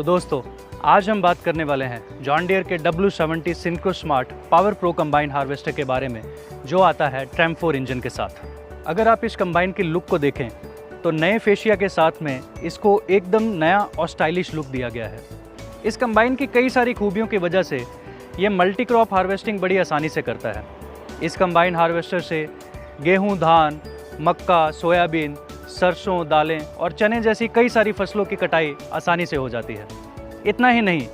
तो दोस्तों, आज हम बात करने वाले हैं जॉन डियर के W70 synchro smart power pro combine harvester के बारे में, जो आता है ट्रैम 4 इंजन के साथ। अगर आप इस कंबाइन की लुक को देखें तो नए फेशिया के साथ में इसको एकदम नया और स्टाइलिश लुक दिया गया है। इस कंबाइन की कई सारी खूबियों की वजह से ये मल्टी क्रॉप हार्वेस्टिंग बड़ी आसानी से करता है। इस कंबाइन हार्वेस्टर से गेहूँ, धान, मक्का, सोयाबीन, सरसों, दालें और चने जैसी कई सारी फसलों की कटाई आसानी से हो जाती है। इतना ही नहीं,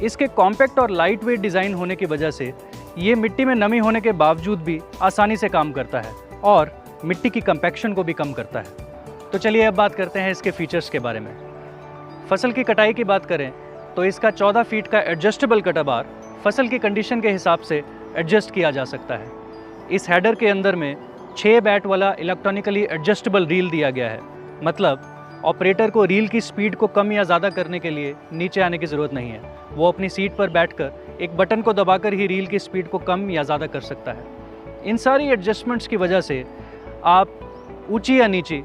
इसके कॉम्पैक्ट और लाइट वेट डिज़ाइन होने की वजह से ये मिट्टी में नमी होने के बावजूद भी आसानी से काम करता है और मिट्टी की कंपैक्शन को भी कम करता है। तो चलिए अब बात करते हैं इसके फीचर्स के बारे में। फसल की कटाई की बात करें तो इसका 14 फीट का एडजस्टेबल कटर बार फसल की कंडीशन के हिसाब से एडजस्ट किया जा सकता है। इस हेडर के अंदर में 6 बैट वाला इलेक्ट्रॉनिकली एडजस्टेबल रील दिया गया है। मतलब ऑपरेटर को रील की स्पीड को कम या ज़्यादा करने के लिए नीचे आने की ज़रूरत नहीं है। वो अपनी सीट पर बैठकर एक बटन को दबाकर ही रील की स्पीड को कम या ज़्यादा कर सकता है। इन सारी एडजस्टमेंट्स की वजह से आप ऊंची या नीची,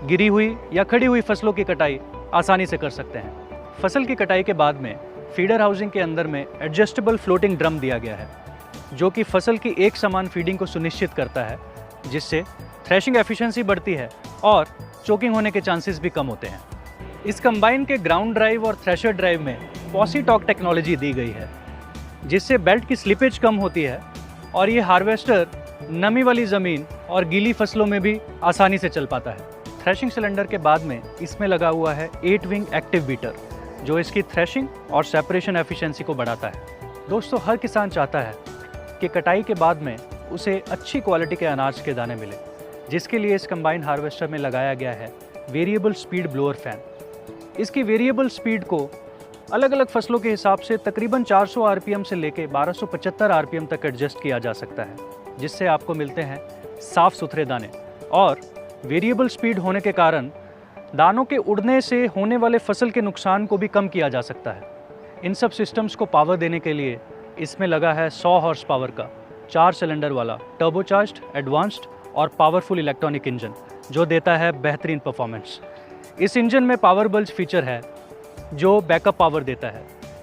गिरी हुई या खड़ी हुई फसलों की कटाई आसानी से कर सकते हैं। फसल की कटाई के बाद में फीडर हाउसिंग के अंदर में एडजस्टेबल फ्लोटिंग ड्रम दिया गया है, जो कि फसल की एक समान फीडिंग को सुनिश्चित करता है, जिससे थ्रेशिंग एफिशिएंसी बढ़ती है और चोकिंग होने के चांसेस भी कम होते हैं। इस कंबाइन के ग्राउंड ड्राइव और थ्रेशर ड्राइव में पॉसी-टॉक टेक्नोलॉजी दी गई है, जिससे बेल्ट की स्लिपेज कम होती है और ये हार्वेस्टर नमी वाली ज़मीन और गीली फसलों में भी आसानी से चल पाता है। थ्रेशिंग सिलेंडर के बाद में इसमें लगा हुआ है 8 विंग एक्टिव बीटर, जो इसकी थ्रेशिंग और सेपरेशन एफिशिएंसी को बढ़ाता है। दोस्तों, हर किसान चाहता है कि कटाई के बाद में उसे अच्छी क्वालिटी के अनाज के दाने मिले, जिसके लिए इस कंबाइन हार्वेस्टर में लगाया गया है वेरिएबल स्पीड ब्लोअर फैन। इसकी वेरिएबल स्पीड को अलग अलग फसलों के हिसाब से तकरीबन 400 आरपीएम से लेकर 1275 आरपीएम तक एडजस्ट किया जा सकता है, जिससे आपको मिलते हैं साफ़ सुथरे दाने। और वेरिएबल स्पीड होने के कारण दानों के उड़ने से होने वाले फसल के नुकसान को भी कम किया जा सकता है। इन सब सिस्टम्स को पावर देने के लिए इसमें लगा है 100 हॉर्स पावर का 4 सिलेंडर वाला टर्बोचार्ज्ड, एडवांस्ड और पावरफुल इलेक्ट्रॉनिक इंजन, जो देता है बेहतरीन परफॉर्मेंस। इस इंजन में पावर बल्ज फीचर है, जो बैकअप पावर देता है,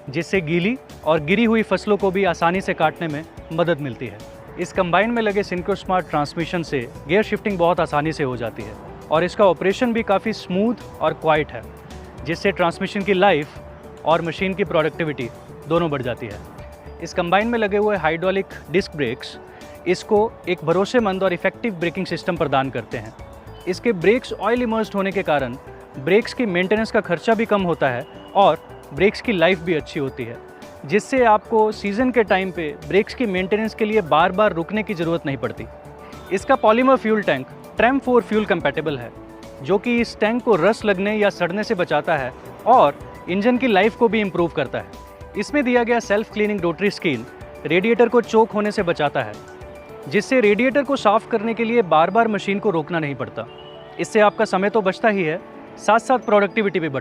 जिससे गीली और गिरी हुई फसलों को भी आसानी से काटने में मदद मिलती है। इस कंबाइन में लगे सिंक्रो स्मार्ट ट्रांसमिशन से गियर शिफ्टिंग बहुत आसानी से हो जाती है और इसका ऑपरेशन भी काफ़ी स्मूथ और क्वाइट है, जिससे ट्रांसमिशन की लाइफ और मशीन की प्रोडक्टिविटी दोनों बढ़ जाती है। इस कंबाइन में लगे हुए हाइड्रोलिक डिस्क ब्रेक्स इसको एक भरोसेमंद और इफेक्टिव ब्रेकिंग सिस्टम प्रदान करते हैं। इसके ब्रेक्स ऑयल इमर्स्ड होने के कारण ब्रेक्स की मेंटेनेंस का खर्चा भी कम होता है और ब्रेक्स की लाइफ भी अच्छी होती है, जिससे आपको सीज़न के टाइम पे ब्रेक्स की मेंटेनेंस के लिए बार बार रुकने की ज़रूरत नहीं पड़ती। इसका polymer fuel tank tram 4 fuel compatible है, जो कि इस टैंक को रस लगने या सड़ने से बचाता है और इंजन की लाइफ को भी इम्प्रूव करता है। इसमें दिया गया self cleaning rotary skin radiator को चोक होने से बचाता है, जिससे रेडिएटर को साफ़ करने के लिए बार बार मशीन को रोकना नहीं पड़ता। इससे आपका समय तो बचता ही है, साथ साथ प्रोडक्टिविटी भी बढ़ती है।